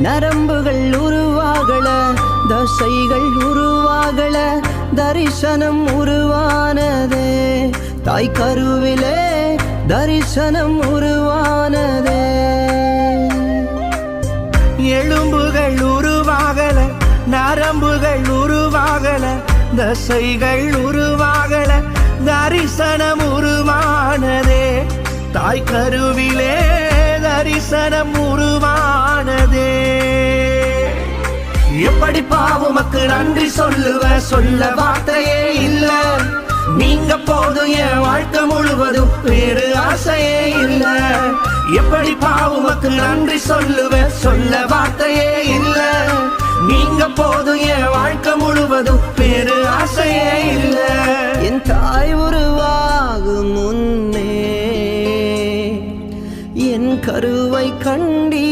நரம்புகள் உருவாகல, தசைகள் உருவாகல, தரிசனம் உருவானதே. தாய் கருவிலே தரிசனம் உருவானதே. எலும்புகள் உருவாகல, நரம்புகள் உருவாகல, தசைகள் உருவாகல, தரிசனம் உருவானதே. தாய் கருவிலே தரிசனம் உருவானதே. எப்படி பாவுமக்கு நன்றி சொல்லுவ, சொல்ல வார்த்தையே இல்ல. நீங்க போதும் என் வாழ்க்கை முழுவதும், வேறு ஆசையே இல்ல. எப்படி பாவுமக்கு நன்றி சொல்லுவ, சொல்ல வார்த்தையே இல்ல. நீங்க போதும் என் வாழ்க்கை முழுவதும், வேறு ஆசையே இல்ல. என் தாய் உருவாகும் முன்னே என் கருவை கண்டி